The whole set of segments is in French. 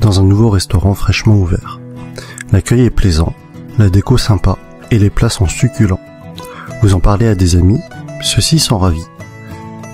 dans un nouveau restaurant fraîchement ouvert. L'accueil est plaisant, la déco sympa et les plats sont succulents. Vous en parlez à des amis, ceux-ci sont ravis.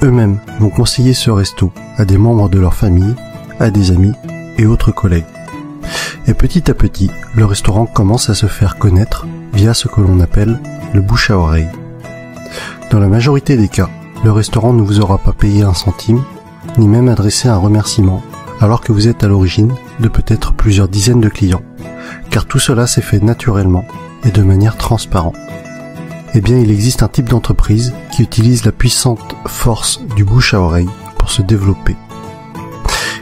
Eux-mêmes vont conseiller ce resto à des membres de leur famille, à des amis et autres collègues. Et petit à petit, le restaurant commence à se faire connaître via ce que l'on appelle le bouche à oreille. Dans la majorité des cas, le restaurant ne vous aura pas payé un centime, ni même adressé un remerciement, alors que vous êtes à l'origine de peut-être plusieurs dizaines de clients, car tout cela s'est fait naturellement et de manière transparente. Eh bien, il existe un type d'entreprise qui utilise la puissante force du bouche à oreille pour se développer.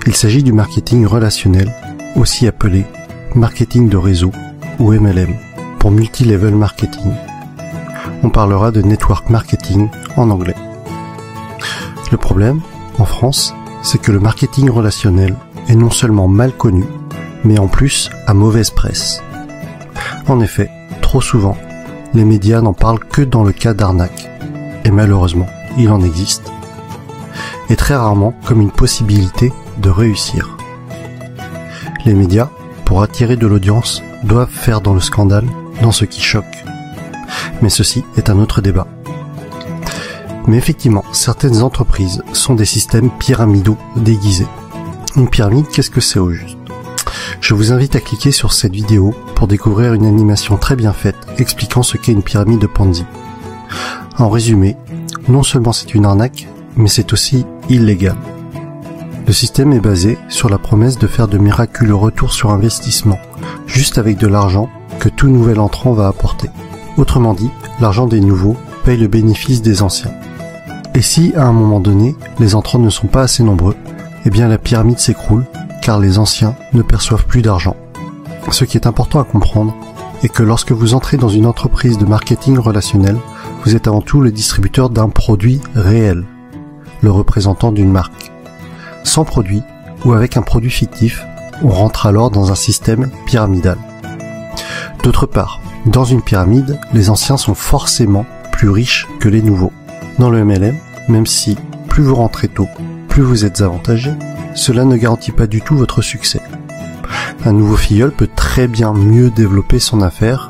Il s'agit du marketing relationnel, aussi appelé marketing de réseau ou MLM, pour multi-level marketing. On parlera de network marketing en anglais. Le problème, en France, c'est que le marketing relationnel est non seulement mal connu, mais en plus à mauvaise presse. En effet, trop souvent, les médias n'en parlent que dans le cas d'arnaque, et malheureusement, il en existe, et très rarement comme une possibilité de réussir. Les médias, pour attirer de l'audience, doivent faire dans le scandale, dans ce qui choque. Mais ceci est un autre débat. Mais effectivement, certaines entreprises sont des systèmes pyramidaux déguisés. Une pyramide, qu'est-ce que c'est au juste? Je vous invite à cliquer sur cette vidéo pour découvrir une animation très bien faite expliquant ce qu'est une pyramide de Ponzi. En résumé, non seulement c'est une arnaque, mais c'est aussi illégal. Le système est basé sur la promesse de faire de miraculeux retours sur investissement, juste avec de l'argent que tout nouvel entrant va apporter. Autrement dit, l'argent des nouveaux paye le bénéfice des anciens. Et si, à un moment donné, les entrants ne sont pas assez nombreux, eh bien la pyramide s'écroule, car les anciens ne perçoivent plus d'argent. Ce qui est important à comprendre est que lorsque vous entrez dans une entreprise de marketing relationnel, vous êtes avant tout le distributeur d'un produit réel, le représentant d'une marque. Sans produit, ou avec un produit fictif, on rentre alors dans un système pyramidal. D'autre part, dans une pyramide, les anciens sont forcément plus riches que les nouveaux. Dans le MLM, même si plus vous rentrez tôt, plus vous êtes avantagé, cela ne garantit pas du tout votre succès. Un nouveau filleul peut très bien mieux développer son affaire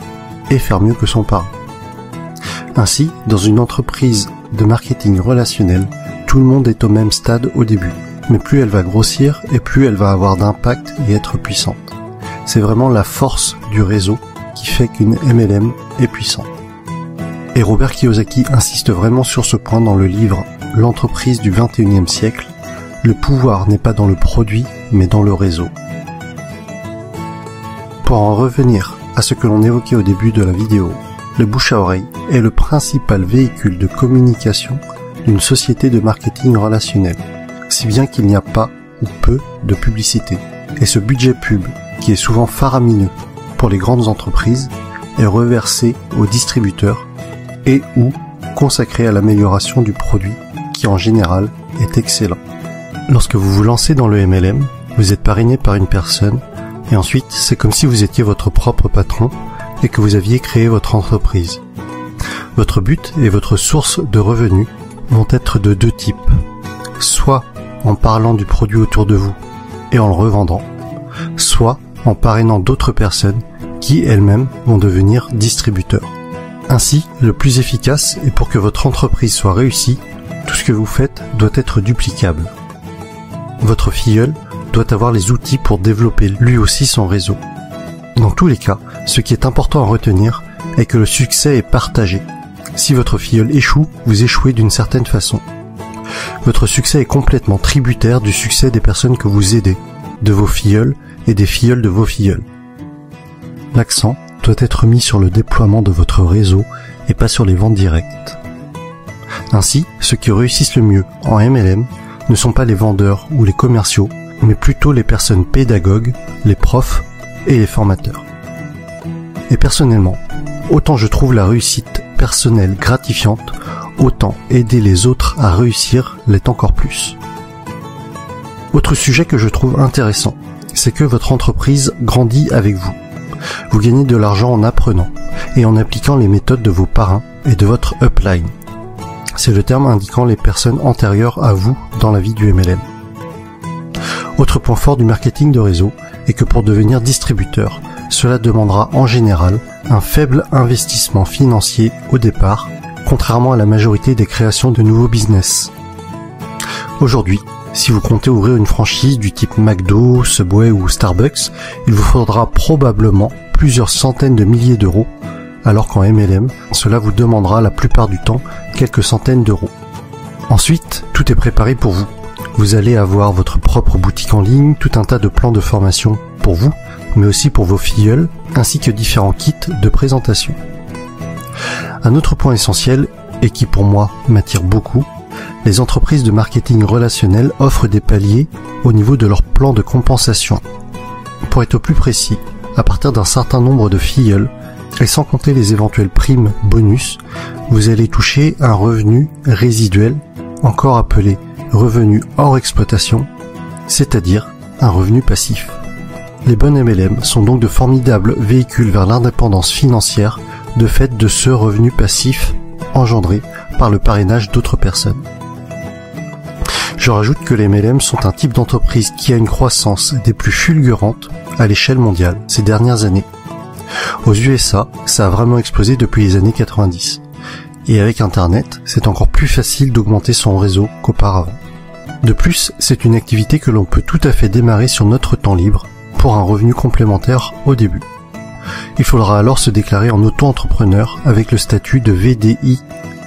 et faire mieux que son parent. Ainsi, dans une entreprise de marketing relationnel, tout le monde est au même stade au début. Mais plus elle va grossir et plus elle va avoir d'impact et être puissante. C'est vraiment la force du réseau qui fait qu'une MLM est puissante. Et Robert Kiyosaki insiste vraiment sur ce point dans le livre « L'entreprise du 21e siècle ». Le pouvoir n'est pas dans le produit, mais dans le réseau. Pour en revenir à ce que l'on évoquait au début de la vidéo, le bouche à oreille est le principal véhicule de communication d'une société de marketing relationnel, si bien qu'il n'y a pas ou peu de publicité. Et ce budget pub, qui est souvent faramineux pour les grandes entreprises, est reversé aux distributeurs et ou consacré à l'amélioration du produit, qui en général est excellent. Lorsque vous vous lancez dans le MLM, vous êtes parrainé par une personne, et ensuite c'est comme si vous étiez votre propre patron et que vous aviez créé votre entreprise. Votre but et votre source de revenus vont être de deux types. Soit en parlant du produit autour de vous et en le revendant, soit en parrainant d'autres personnes qui elles-mêmes vont devenir distributeurs. Ainsi, le plus efficace et pour que votre entreprise soit réussie, tout ce que vous faites doit être duplicable. Votre filleul doit avoir les outils pour développer lui aussi son réseau. Dans tous les cas, ce qui est important à retenir est que le succès est partagé. Si votre filleul échoue, vous échouez d'une certaine façon. Votre succès est complètement tributaire du succès des personnes que vous aidez, de vos filleuls et des filleuls de vos filleuls. L'accent doit être mis sur le déploiement de votre réseau et pas sur les ventes directes. Ainsi, ceux qui réussissent le mieux en MLM ne sont pas les vendeurs ou les commerciaux, mais plutôt les personnes pédagogues, les profs et les formateurs. Et personnellement, autant je trouve la réussite personnelle gratifiante, autant aider les autres à réussir l'est encore plus. Autre sujet que je trouve intéressant, c'est que votre entreprise grandit avec vous. Vous gagnez de l'argent en apprenant et en appliquant les méthodes de vos parrains et de votre upline. C'est le terme indiquant les personnes antérieures à vous dans la vie du MLM. Autre point fort du marketing de réseau et que pour devenir distributeur, cela demandera en général un faible investissement financier au départ, contrairement à la majorité des créations de nouveaux business. Aujourd'hui, si vous comptez ouvrir une franchise du type McDo, Subway ou Starbucks, il vous faudra probablement plusieurs centaines de milliers d'euros, alors qu'en MLM, cela vous demandera la plupart du temps quelques centaines d'euros. Ensuite, tout est préparé pour vous. Vous allez avoir votre propre boutique en ligne, tout un tas de plans de formation pour vous, mais aussi pour vos filleuls, ainsi que différents kits de présentation. Un autre point essentiel, et qui pour moi m'attire beaucoup, les entreprises de marketing relationnel offrent des paliers au niveau de leur plan de compensation. Pour être plus précis, à partir d'un certain nombre de filleuls, et sans compter les éventuelles primes bonus, vous allez toucher un revenu résiduel, encore appelé revenu hors exploitation, c'est-à-dire un revenu passif. Les bonnes MLM sont donc de formidables véhicules vers l'indépendance financière de fait de ce revenu passif engendré par le parrainage d'autres personnes. Je rajoute que les MLM sont un type d'entreprise qui a une croissance des plus fulgurantes à l'échelle mondiale ces dernières années. Aux USA, ça a vraiment explosé depuis les années 90. Et avec Internet, c'est encore plus facile d'augmenter son réseau qu'auparavant. De plus, c'est une activité que l'on peut tout à fait démarrer sur notre temps libre pour un revenu complémentaire au début. Il faudra alors se déclarer en auto-entrepreneur avec le statut de VDI,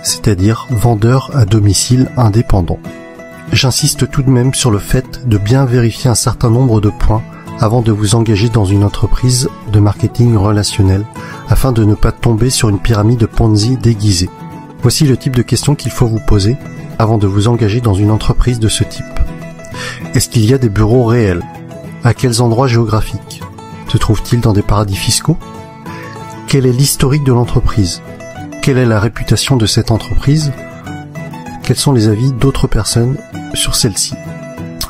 c'est-à-dire vendeur à domicile indépendant. J'insiste tout de même sur le fait de bien vérifier un certain nombre de points avant de vous engager dans une entreprise de marketing relationnel afin de ne pas tomber sur une pyramide Ponzi déguisée. Voici le type de questions qu'il faut vous poser avant de vous engager dans une entreprise de ce type. Est-ce qu'il y a des bureaux réels? À quels endroits géographiques? Se trouve-t-il dans des paradis fiscaux? Quel est l'historique de l'entreprise? Quelle est la réputation de cette entreprise? Quels sont les avis d'autres personnes sur celle-ci?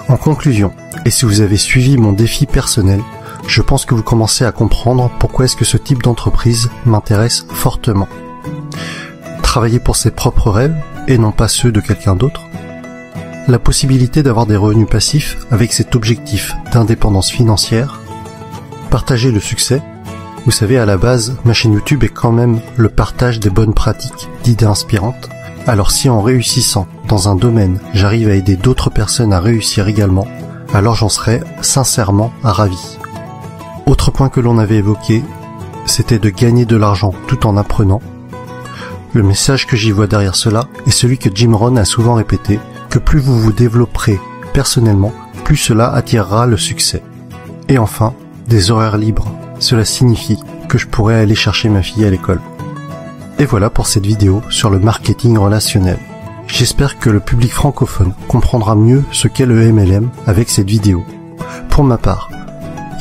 En conclusion, et si vous avez suivi mon défi personnel, je pense que vous commencez à comprendre pourquoi est-ce que ce type d'entreprise m'intéresse fortement. Travailler pour ses propres rêves et non pas ceux de quelqu'un d'autre. La possibilité d'avoir des revenus passifs avec cet objectif d'indépendance financière. Partager le succès. Vous savez, à la base, ma chaîne YouTube est quand même le partage des bonnes pratiques, d'idées inspirantes. Alors si en réussissant dans un domaine, j'arrive à aider d'autres personnes à réussir également, alors j'en serais sincèrement ravi. Autre point que l'on avait évoqué, c'était de gagner de l'argent tout en apprenant. Le message que j'y vois derrière cela est celui que Jim Rohn a souvent répété, que plus vous vous développerez personnellement, plus cela attirera le succès. Et enfin, des horaires libres. Cela signifie que je pourrais aller chercher ma fille à l'école. Et voilà pour cette vidéo sur le marketing relationnel. J'espère que le public francophone comprendra mieux ce qu'est le MLM avec cette vidéo. Pour ma part,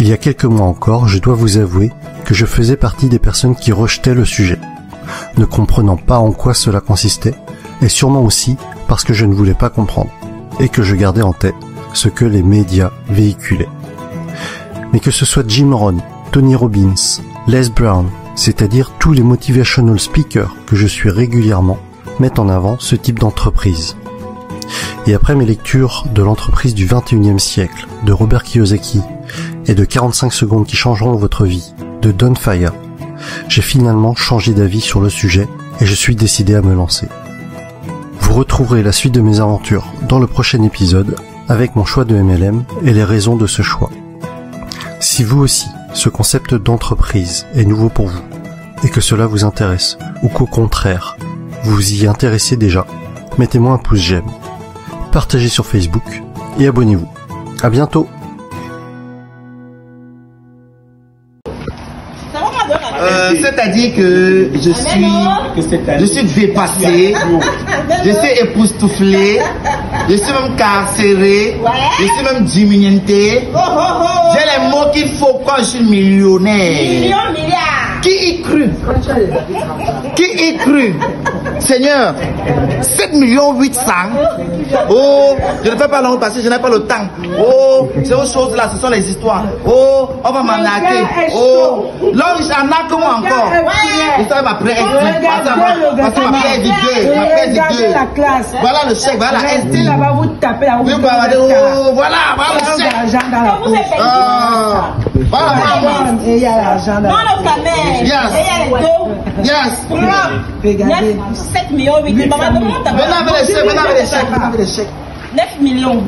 il y a quelques mois encore, je dois vous avouer que je faisais partie des personnes qui rejetaient le sujet, ne comprenant pas en quoi cela consistait, et sûrement aussi parce que je ne voulais pas comprendre, et que je gardais en tête ce que les médias véhiculaient. Mais que ce soit Jim Rohn, Tony Robbins, Les Brown, c'est-à-dire tous les motivational speakers que je suis régulièrement, mettent en avant ce type d'entreprise. Et après mes lectures de l'entreprise du 21e siècle, de Robert Kiyosaki, et de 45 secondes qui changeront votre vie, de Don Faya, j'ai finalement changé d'avis sur le sujet et je suis décidé à me lancer. Vous retrouverez la suite de mes aventures dans le prochain épisode avec mon choix de MLM et les raisons de ce choix. Si vous aussi, ce concept d'entreprise est nouveau pour vous et que cela vous intéresse ou qu'au contraire, vous vous y intéressez déjà, mettez-moi un pouce j'aime, partagez sur Facebook et abonnez-vous. À bientôt. C'est-à-dire que je suis dépassé, je suis époustouflé, je suis même carcéré, je suis même diminué. J'ai les mots qu'il faut quand je suis millionnaire. Qui y crut? Qui y crut? Seigneur, 7 800 000. Oh, je ne fais pas long parce que je n'ai pas le temps. Oh, c'est autre chose là, ce sont les histoires. Oh, on va m'arnaquer. Oh, l'homme il arnaque moi encore. L'histoire va prêter. Parce que ma paix est vigueur. Ma paix est vigueur. Voilà le chèque, voilà la SD. Voilà le chèque. Voilà, et il y a l'argent dans yes. Yes. 7 millions, 8 millions. Venez avec les chèques. 9 millions.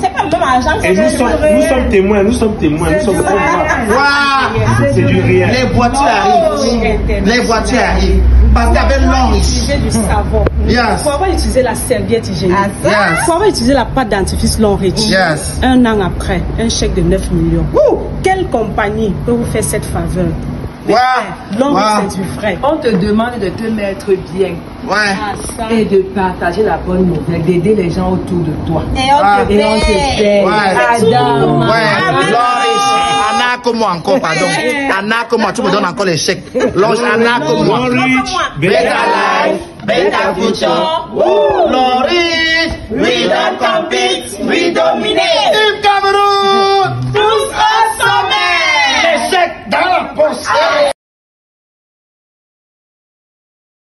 C'est pas le même argent. Et nous sommes témoins, nous sommes c'est du réel. Les voitures arrivent. Parce qu'il y avait l'or ici. Du savon. Yes. Pour avoir utilisé la serviette hygiénique. Yes. Pour avoir utilisé la pâte dentifrice Longreach. Yes. Un an après, un chèque de 9 millions. Quelle compagnie peut vous faire cette faveur? Longreach, c'est du vrai. On te demande de te mettre bien. Et de partager la bonne nouvelle, d'aider les gens autour de toi. Et on te paie. Adam. Anna comme moi encore, pardon. Anna comme moi, tu me donnes encore les chèques. Anna comme moi. Better life, better future. Longreach, we don't compete, we dominate.